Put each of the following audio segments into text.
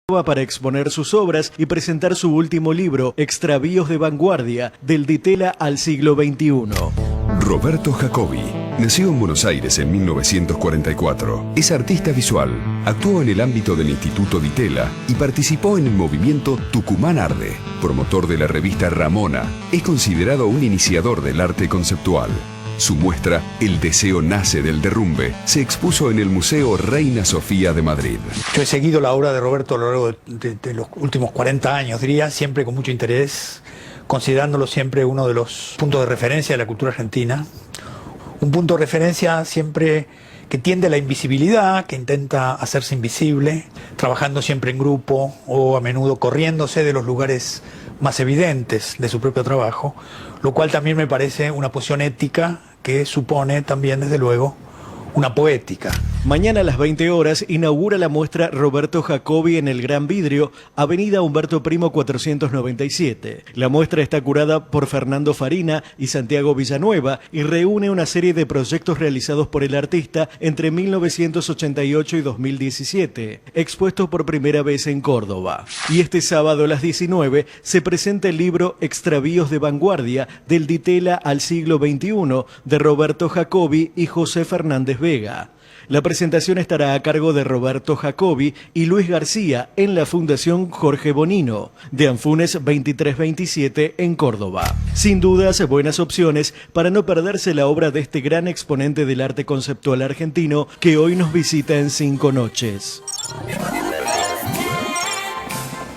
para exponer sus obras y presentar su último libro, Extravíos de vanguardia, del Ditela al siglo XXI. Roberto Jacobi nació en Buenos Aires en 1944. Es artista visual, actuó en el ámbito del Instituto Ditela y participó en el movimiento Tucumán Arde. Promotor de la revista Ramona, es considerado un iniciador del arte conceptual. Su muestra, El deseo nace del derrumbe, se expuso en el Museo Reina Sofía de Madrid. Yo he seguido la obra de Roberto a lo largo de los últimos 40 años, diría, siempre con mucho interés, considerándolo siempre uno de los puntos de referencia de la cultura argentina. Un punto de referencia siempre que tiende a la invisibilidad, que intenta hacerse invisible, trabajando siempre en grupo o a menudo corriéndose de los lugares más evidentes de su propio trabajo, lo cual también me parece una posición ética que supone también, desde luego, una poética. Mañana a las 20 horas inaugura la muestra Roberto Jacobi en el Gran Vidrio, Avenida Humberto Primo 497. La muestra está curada por Fernando Farina y Santiago Villanueva y reúne una serie de proyectos realizados por el artista entre 1988 y 2017, expuestos por primera vez en Córdoba. Y este sábado a las 19 se presenta el libro Extravíos de vanguardia, del Ditela al siglo XXI, de Roberto Jacobi y José Fernández Vega. La presentación estará a cargo de Roberto Jacobi y Luis García en la Fundación Jorge Bonino, de Anfunes 2327 en Córdoba. Sin dudas, buenas opciones para no perderse la obra de este gran exponente del arte conceptual argentino que hoy nos visita en 5 noches.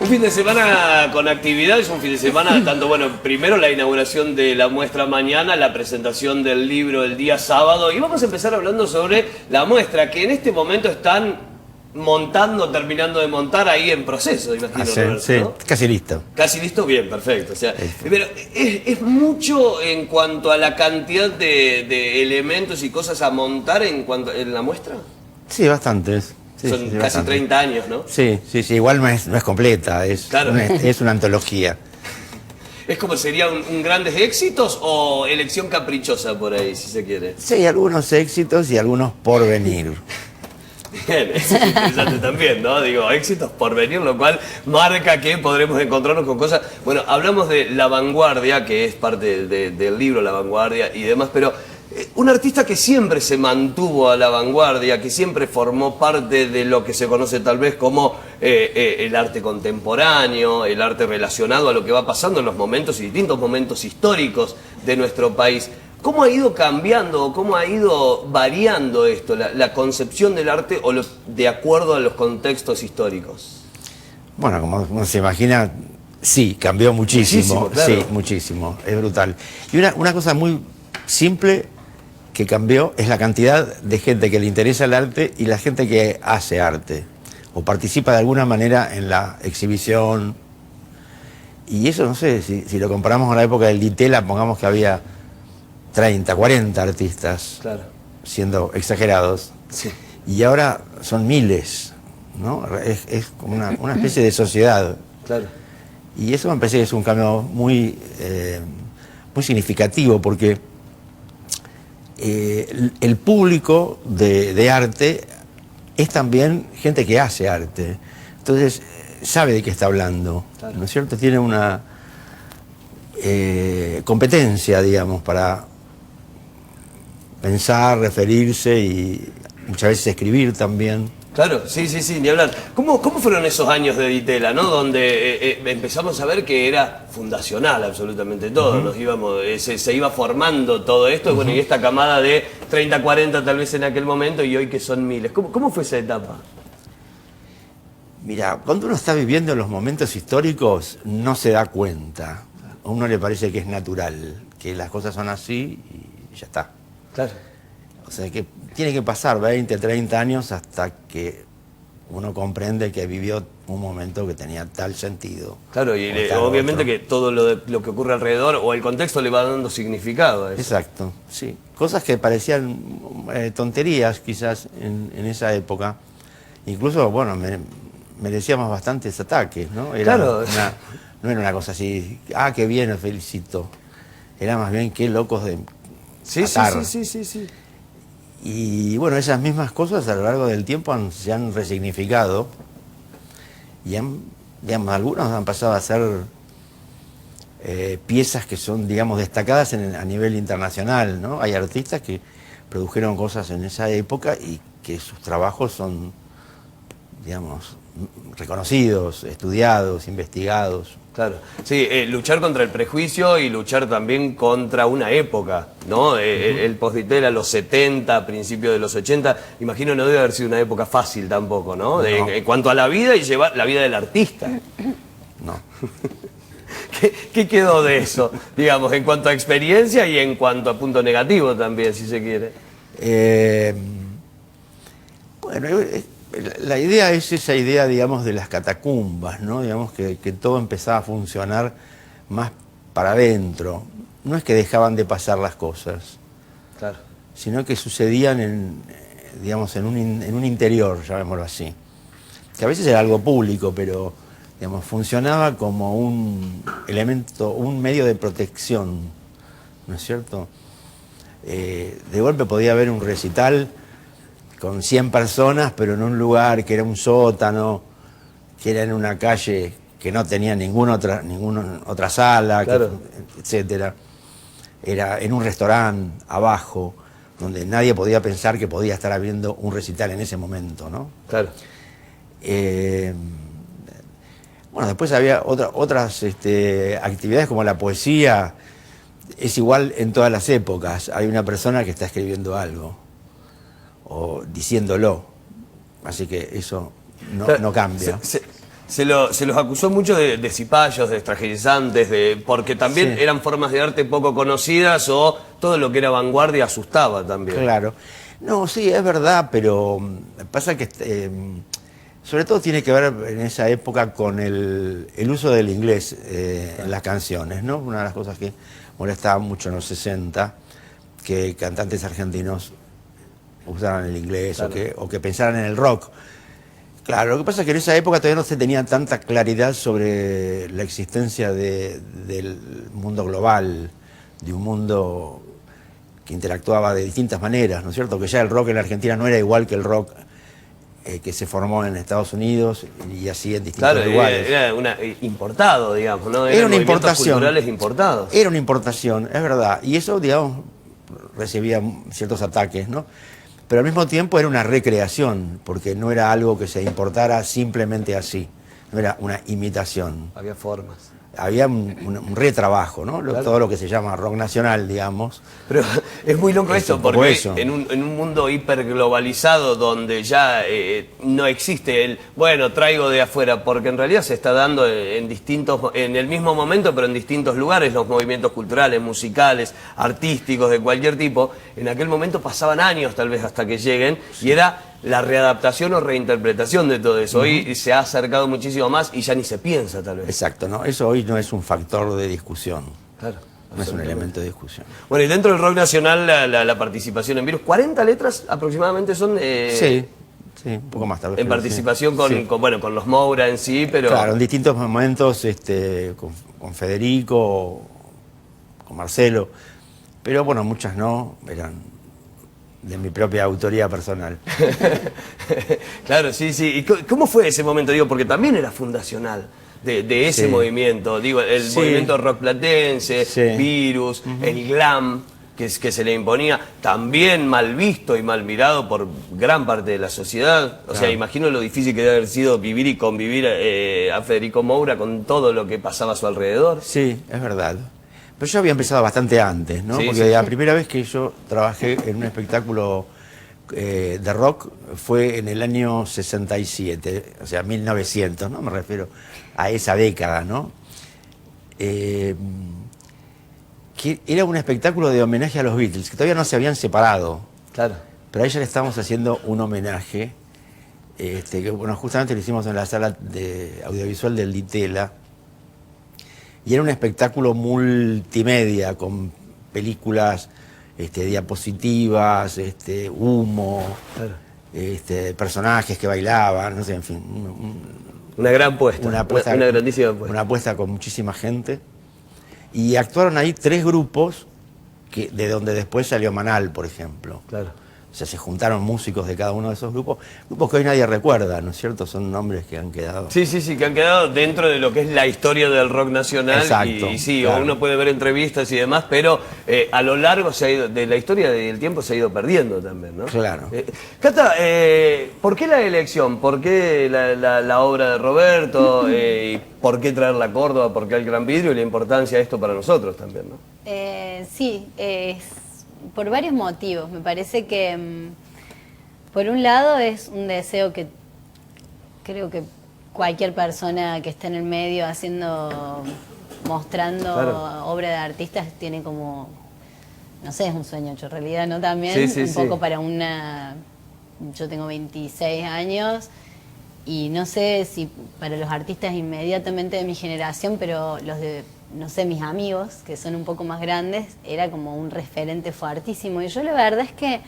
Un fin de semana con actividades, un fin de semana tanto, bueno, primero la inauguración de la muestra mañana, la presentación del libro el día sábado, y vamos a empezar hablando sobre la muestra que en este momento están montando, terminando de montar ahí en proceso, imagino. Sí, Roberto, sí, ¿no? casi listo. Casi listo, bien, perfecto. O sea, pero es mucho en cuanto a la cantidad de elementos y cosas a montar en la muestra. Sí, bastantes. Sí, Son sí, casi bastante. 30 años, ¿no? Sí, igual no es completa, Claro. es una antología. ¿Es como sería un grandes éxitos o elección caprichosa por ahí, si se quiere? Sí, hay algunos éxitos y algunos por venir. Bien, eso es interesante también, ¿no? Digo, éxitos por venir, lo cual marca que podremos encontrarnos con cosas... Bueno, hablamos de La Vanguardia, que es parte del libro La Vanguardia y demás, pero un artista que siempre se mantuvo a la vanguardia, que siempre formó parte de lo que se conoce tal vez como el arte contemporáneo, el arte relacionado a lo que va pasando en los momentos y distintos momentos históricos de nuestro país. ¿Cómo ha ido cambiando o cómo ha ido variando esto, la concepción del arte o de acuerdo a los contextos históricos? Bueno, como uno se imagina, sí, cambió muchísimo. Muchísimo, claro. Sí, muchísimo, es brutal. Y una cosa muy simple que cambió es la cantidad de gente que le interesa el arte y la gente que hace arte o participa de alguna manera en la exhibición. Y eso, no sé, si lo comparamos con la época del Ditela, pongamos que había 30, 40 artistas, Claro. siendo exagerados, Sí. y ahora son miles, ¿no? Es como una especie de sociedad. Claro. Y eso me parece que es un cambio muy significativo, porque el público de arte es también gente que hace arte. Entonces, sabe de qué está hablando, Claro. ¿no es cierto? Tiene una competencia, digamos, para pensar, referirse y muchas veces escribir también. Claro, sí, ni hablar. ¿Cómo fueron esos años de Ditela, ¿no? Donde empezamos a ver que era fundacional absolutamente todo, nos íbamos, se iba formando todo esto, bueno, y esta camada de 30, 40 tal vez en aquel momento y hoy que son miles. ¿Cómo fue esa etapa? Mira, cuando uno está viviendo los momentos históricos no se da cuenta. A uno le parece que es natural, que las cosas son así y ya está. Claro. O sea, que tiene que pasar 20, 30 años hasta que uno comprende que vivió un momento que tenía tal sentido. Claro, y o tal obviamente otro. que todo lo que ocurre alrededor o el contexto le va dando significado a eso. Exacto, sí. Cosas que parecían tonterías quizás en esa época. Incluso, bueno, merecíamos bastantes ataques, ¿no? Claro. No era una cosa así, qué bien, lo felicito. Era más bien, qué locos de matar. Sí. Y bueno, esas mismas cosas a lo largo del tiempo se han resignificado y digamos, algunos han pasado a ser piezas que son, digamos, destacadas a nivel internacional, ¿no? Hay artistas que produjeron cosas en esa época y que sus trabajos son, digamos, reconocidos, estudiados, investigados. Claro, sí, luchar contra el prejuicio y luchar también contra una época, ¿no? El post-Ditela, los 70, principios de los 80, imagino no debe haber sido una época fácil tampoco, ¿no? En cuanto a la vida y llevar la vida del artista. No. ¿Qué quedó de eso, digamos, en cuanto a experiencia y en cuanto a punto negativo también, si se quiere? Bueno, la idea es esa idea, digamos, de las catacumbas, ¿no? Digamos que todo empezaba a funcionar más para adentro. No es que dejaban de pasar las cosas, Claro. sino que sucedían digamos, en un interior, llamémoslo así. Que a veces era algo público, pero, digamos, funcionaba como un elemento, un medio de protección, ¿no es cierto? De golpe podía haber un recital con 100 personas, pero en un lugar que era un sótano, que era en una calle que no tenía ninguna otra sala, Claro. etcétera. Era en un restaurante abajo, donde nadie podía pensar que podía estar habiendo un recital en ese momento, ¿no? Claro. Bueno, después había otras actividades como la poesía. Es igual en todas las épocas. Hay una persona que está escribiendo algo o diciéndolo. Así que eso no cambia. Se los acusó mucho de cipayos, de extragizantes, porque también Sí. eran formas de arte poco conocidas o todo lo que era vanguardia asustaba también. Claro. No, sí, es verdad, pero pasa que sobre todo tiene que ver en esa época con el uso del inglés en las canciones, ¿no? Una de las cosas que molestaba mucho en los 60, que cantantes argentinos usaran el inglés, Claro. o que pensaran en el rock. Claro, lo que pasa es que en esa época todavía no se tenía tanta claridad sobre la existencia del mundo global, de un mundo que interactuaba de distintas maneras, ¿no es cierto? Que ya el rock en la Argentina no era igual que el rock que se formó en Estados Unidos y así en distintos Claro, lugares. era importado, digamos, ¿no? Era una movimientos importación. culturales importados. Era una importación, es verdad. Y eso, digamos, recibía ciertos ataques, ¿no? Pero al mismo tiempo era una recreación, porque no era algo que se importara simplemente así. No era una imitación. Había formas. Había un retrabajo, ¿no? Claro. Todo lo que se llama rock nacional, digamos. Pero es muy loco Es esto, un poco porque eso. en un mundo hiperglobalizado donde ya no existe el, bueno, traigo de afuera, porque en realidad se está dando en el mismo momento, pero en distintos lugares, los movimientos culturales, musicales, artísticos, de cualquier tipo. En aquel momento pasaban años tal vez hasta que lleguen, y era la readaptación o reinterpretación de todo eso. Hoy se ha acercado muchísimo más y ya ni se piensa tal vez. Exacto, ¿no? Eso hoy no es un factor de discusión. Claro. No es un elemento de discusión. Bueno, y dentro del rock nacional la participación en Virus, 40 letras aproximadamente son Sí, un poco más tarde. en participación Sí. con los Moura en sí, pero Claro, en distintos momentos con Federico, con Marcelo, pero bueno, muchas no, eran de mi propia autoría personal. claro, sí. ¿Y cómo fue ese momento? Digo, porque también era fundacional de ese Sí. movimiento, digo, el Sí. movimiento rock platense, Sí. Virus, el glam que se le imponía, también mal visto y mal mirado por gran parte de la sociedad. O sea, Claro. imagino lo difícil que debe haber sido vivir y convivir a Federico Moura con todo lo que pasaba a su alrededor. Sí, es verdad. Pero yo había empezado bastante antes, ¿no? Sí, Porque sí. la primera vez que yo trabajé en un espectáculo de rock fue en el año 67, o sea, 1900, ¿no? Me refiero a esa década, ¿no? Que era un espectáculo de homenaje a los Beatles, que todavía no se habían separado, Claro. pero a ella le estábamos haciendo un homenaje, que bueno, justamente lo hicimos en la sala de audiovisual del Ditela, y era un espectáculo multimedia, con películas, diapositivas, humo, Claro. personajes que bailaban, no sé, en fin, Una gran puesta, una apuesta, una grandísima puesta. una apuesta con muchísima gente. Y actuaron ahí 3 grupos de donde después salió Manal, por ejemplo. Claro. O sea, se juntaron músicos de cada uno de esos grupos que hoy nadie recuerda, ¿no es cierto? Son nombres que han quedado. Sí, que han quedado dentro de lo que es la historia del rock nacional. Exacto, y sí, claro. uno puede ver entrevistas y demás, pero a lo largo se ha ido, de la historia del tiempo se ha ido perdiendo también, ¿no? Claro. Cata, ¿por qué la elección? ¿Por qué la obra de Roberto? ¿Y por qué traerla a Córdoba? ¿Por qué al Gran Vidrio? Y la importancia de esto para nosotros también, ¿no? Sí, por varios motivos. Me parece que, por un lado, es un deseo que creo que cualquier persona que está en el medio mostrando Claro. obra de artistas tiene como, no sé, es un sueño hecho realidad, ¿no? También Sí, poco para yo tengo 26 años y no sé si para los artistas inmediatamente de mi generación, pero los de, no sé, mis amigos, que son un poco más grandes, era como un referente fuertísimo. Y yo la verdad es que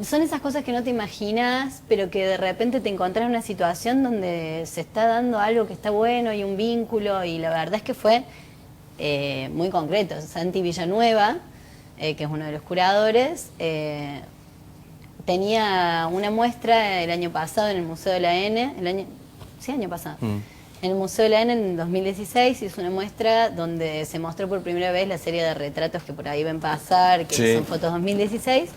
son esas cosas que no te imaginas, pero que de repente te encontrás en una situación donde se está dando algo que está bueno y un vínculo, y la verdad es que fue muy concreto. Santi Villanueva, que es uno de los curadores, tenía una muestra el año pasado en el Museo de la N, año pasado. En el Museo de la N en 2016 hizo una muestra donde se mostró por primera vez la serie de retratos que por ahí ven pasar, que son fotos 2016,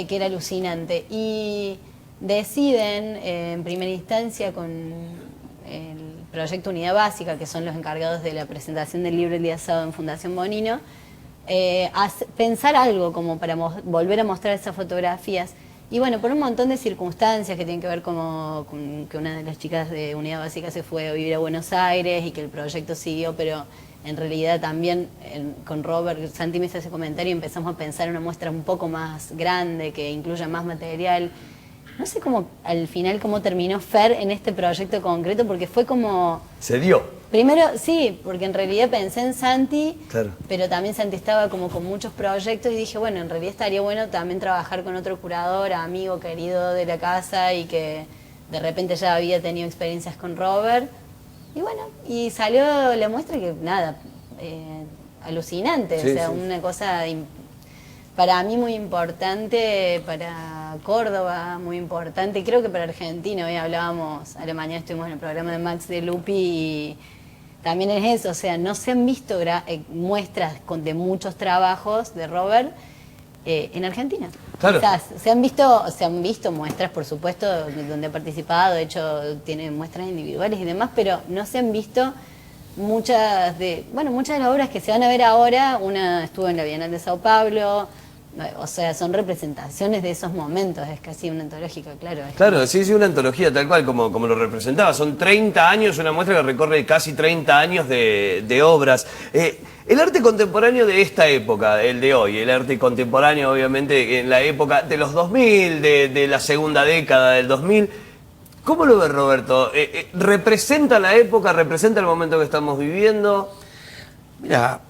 que era alucinante. Y deciden, en primera instancia, con el proyecto Unidad Básica, que son los encargados de la presentación del libro el día sábado en Fundación Bonino, pensar algo como para volver a mostrar esas fotografías. Y bueno, por un montón de circunstancias que tienen que ver con que una de las chicas de Unidad Básica se fue a vivir a Buenos Aires y que el proyecto siguió, pero en realidad también con Robert, Santi me hizo ese comentario y empezamos a pensar una muestra un poco más grande, que incluya más material. No sé cómo al final cómo terminó Fer en este proyecto concreto, porque fue como... Se dio. Primero, sí, porque en realidad pensé en Santi, Claro. pero también Santi estaba como con muchos proyectos y dije, bueno, en realidad estaría bueno también trabajar con otro curador, amigo, querido de la casa y que de repente ya había tenido experiencias con Robert. Y bueno, y salió la muestra que nada, alucinante, Sí, o sea, sí. una cosa para mí muy importante, para Córdoba muy importante, creo que para Argentina. Hoy hablábamos, a la mañana estuvimos en el programa de Max de Lupi y también es eso, o sea, no se han visto muestras de muchos trabajos de Robert en Argentina. Claro. Quizás se han visto muestras, por supuesto, donde ha participado, de hecho tiene muestras individuales y demás, pero no se han visto muchas de las obras que se van a ver ahora. Una estuvo en la Bienal de Sao Paulo, o sea, son representaciones de esos momentos, es casi una antológica, claro. Claro, sí, una antología tal cual como lo representaba. Son 30 años, una muestra que recorre casi 30 años de obras. El arte contemporáneo de esta época, el de hoy, el arte contemporáneo obviamente en la época de los 2000, de la segunda década del 2000, ¿cómo lo ve Roberto? ¿Representa la época, representa el momento que estamos viviendo? Mira,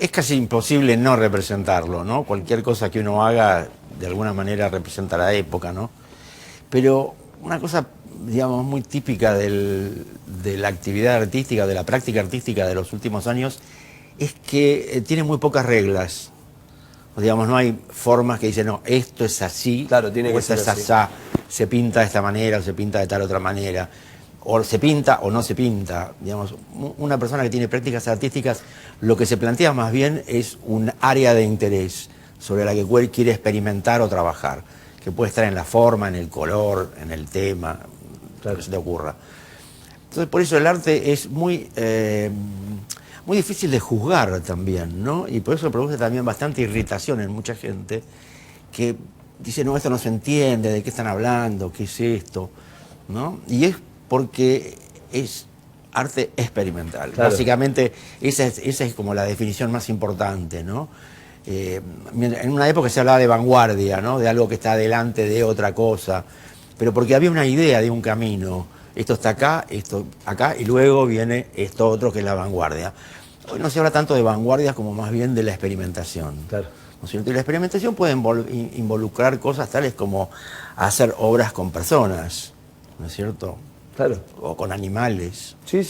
es casi imposible no representarlo, ¿no? Cualquier cosa que uno haga, de alguna manera representa la época, ¿no? Pero una cosa, digamos, muy típica de la actividad artística, de la práctica artística de los últimos años, es que tiene muy pocas reglas. O, digamos, no hay formas que dicen, no, esto es así, Claro, tiene o que esto ser es así. asá, se pinta de esta manera o se pinta de tal otra manera. O se pinta o no se pinta. Digamos, una persona que tiene prácticas artísticas, lo que se plantea más bien es un área de interés sobre la que él quiere experimentar o trabajar, que puede estar en la forma, en el color, en el tema, lo que se te ocurra. Entonces, por eso el arte es muy difícil de juzgar también, ¿no? Y por eso produce también bastante irritación en mucha gente que dice, no, esto no se entiende, ¿de qué están hablando? ¿Qué es esto? ¿No? Y es porque es arte experimental. Claro. Básicamente, esa es como la definición más importante, ¿no? En una época se hablaba de vanguardia, ¿no? De algo que está delante de otra cosa, pero porque había una idea de un camino. Esto está acá, esto acá, y luego viene esto otro que es la vanguardia. Hoy no se habla tanto de vanguardias como más bien de la experimentación. Claro. ¿No es cierto? Y la experimentación puede involucrar cosas tales como hacer obras con personas, ¿no es cierto? Claro. o con animales. Sí.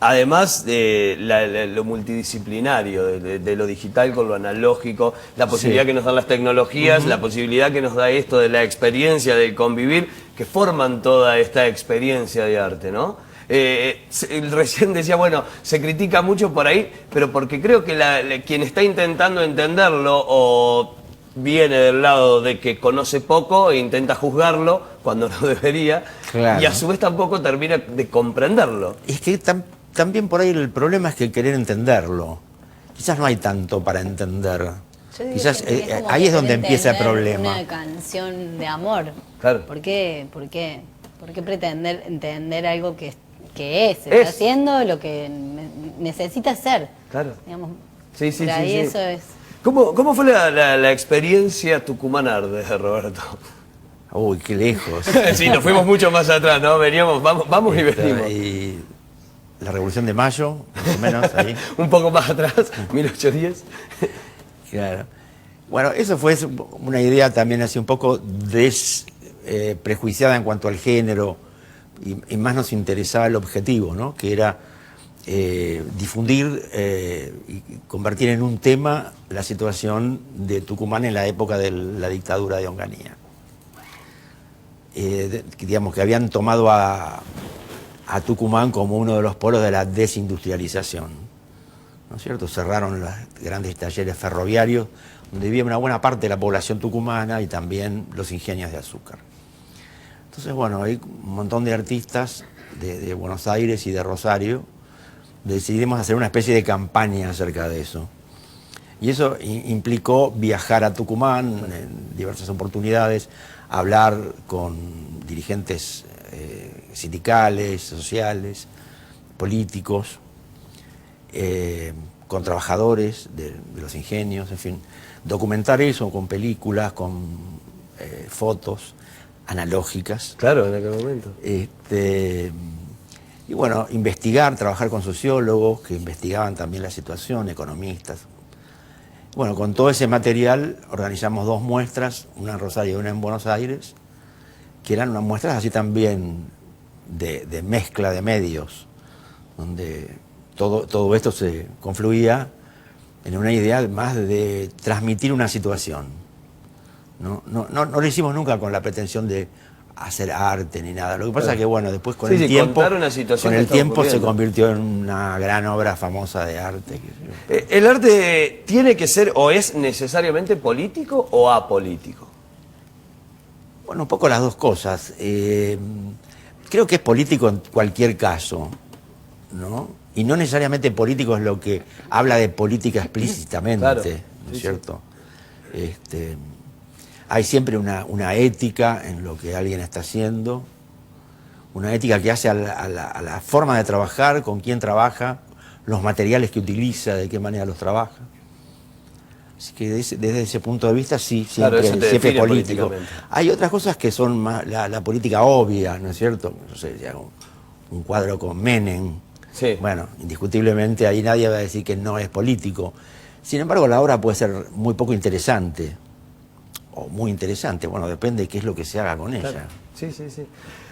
Además de lo multidisciplinario, de lo digital con lo analógico, la posibilidad que nos dan las tecnologías, la posibilidad que nos da esto de la experiencia, de convivir, que forman toda esta experiencia de arte, ¿no? Recién decía, bueno, se critica mucho por ahí, pero porque creo que quien está intentando entenderlo o viene del lado de que conoce poco e intenta juzgarlo cuando no debería, Claro. y a su vez tampoco termina de comprenderlo. Es que también por ahí el problema es que querer entenderlo. Quizás no hay tanto para entender. Yo digo Quizás que es como ahí es donde querer empieza el entender problema. Una canción de amor. Claro. ¿Por qué pretender entender algo que es? Está haciendo lo que necesita ser. Claro. Digamos, Sí, por ahí sí. eso es. ¿Cómo fue la experiencia Tucumán Arde, Roberto? Uy, qué lejos. Sí, nos fuimos mucho más atrás, ¿no? Veníamos, vamos y venimos. Y la Revolución de Mayo, más o menos, ahí. Un poco más atrás, 1810. Claro. Bueno, eso fue una idea también así un poco prejuiciada en cuanto al género, y más nos interesaba el objetivo, ¿no? Que era difundir y convertir en un tema la situación de Tucumán en la época de la dictadura de Onganía. Digamos que habían tomado a Tucumán como uno de los polos de la desindustrialización, ¿no es cierto? Cerraron los grandes talleres ferroviarios donde vivía una buena parte de la población tucumana y también los ingenios de azúcar. Entonces, bueno, hay un montón de artistas de Buenos Aires y de Rosario. Decidimos hacer una especie de campaña acerca de eso. Y eso implicó viajar a Tucumán en diversas oportunidades, hablar con dirigentes sindicales, sociales, políticos, con trabajadores de los ingenios, en fin. Documentar eso con películas, con fotos analógicas. Claro, en aquel momento. Y bueno, investigar, trabajar con sociólogos que investigaban también la situación, economistas. Bueno, con todo ese material organizamos 2 muestras, una en Rosario y una en Buenos Aires, que eran unas muestras así también de mezcla de medios, donde todo esto se confluía en una idea más de transmitir una situación. No lo hicimos nunca con la pretensión de hacer arte ni nada. Lo que pasa es que, bueno, después con el tiempo, contar una situación que está se ocurriendo. convirtió en una gran obra famosa de arte. ¿El arte tiene que ser o es necesariamente político o apolítico? Bueno, un poco las dos cosas. Creo que es político en cualquier caso, ¿no? Y no necesariamente político es lo que habla de política explícitamente, Claro. ¿no es cierto? Hay siempre una ética en lo que alguien está haciendo, una ética que hace a la forma de trabajar, con quién trabaja, los materiales que utiliza, de qué manera los trabaja. Así que desde ese punto de vista sí, Claro, siempre, eso te siempre define político. políticamente. Hay otras cosas que son más la política obvia, ¿no es cierto? No sé, ya un cuadro con Menem. Sí. Bueno, indiscutiblemente ahí nadie va a decir que no es político. Sin embargo, la obra puede ser muy poco interesante o muy interesante. Bueno, depende de qué es lo que se haga con ella. Sí.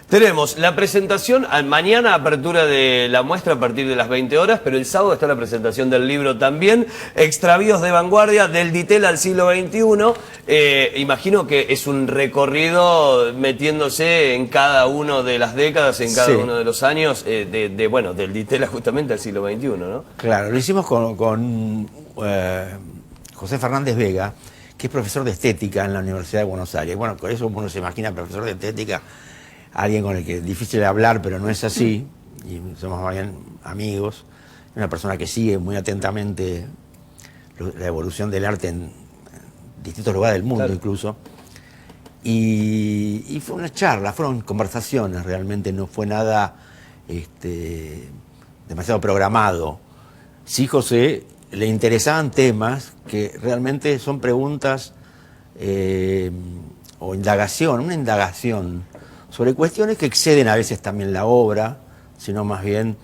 Tenemos la presentación, mañana apertura de la muestra a partir de las 20 horas, pero el sábado está la presentación del libro también, Extravíos de Vanguardia, del Ditel al siglo XXI. Imagino que es un recorrido metiéndose en cada una de las décadas, en cada Sí. uno de los años, del Ditel justamente al siglo XXI, ¿no? Claro, lo hicimos con José Fernández Vega, que es profesor de estética en la Universidad de Buenos Aires. Bueno, con eso uno se imagina profesor de estética, alguien con el que es difícil de hablar, pero no es así, y somos más bien amigos, una persona que sigue muy atentamente la evolución del arte en distintos lugares del mundo, Claro. incluso. Y fue una charla, fueron conversaciones, realmente no fue nada demasiado programado. Sí, José, le interesaban temas que realmente son preguntas o una indagación sobre cuestiones que exceden a veces también la obra, sino más bien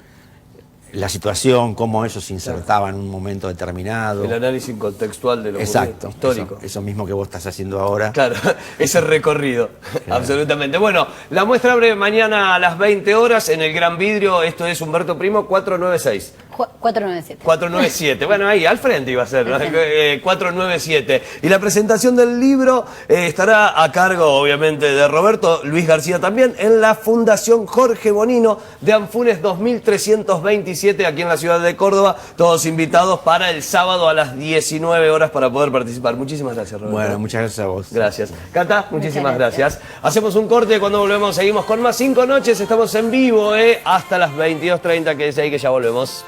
la situación, cómo eso se insertaba en un momento determinado. El análisis contextual de lo Exacto, histórico. eso mismo que vos estás haciendo ahora. Claro, ese recorrido, absolutamente. Bueno, la muestra abre mañana a las 20 horas en el Gran Vidrio. Esto es Humberto Primo 496. 497. 497, bueno, ahí al frente iba a ser, ¿no? 497. Y la presentación del libro estará a cargo, obviamente, de Roberto Luis García también, en la Fundación Jorge Bonino de Anfunes 2327, aquí en la ciudad de Córdoba. Todos invitados para el sábado a las 19 horas para poder participar. Muchísimas gracias, Roberto. Bueno, muchas gracias a vos. Gracias. Cata, muchísimas gracias. gracias. Hacemos un corte, cuando volvemos seguimos con más 5 noches. Estamos en vivo, hasta las 22:30, que es ahí que ya volvemos.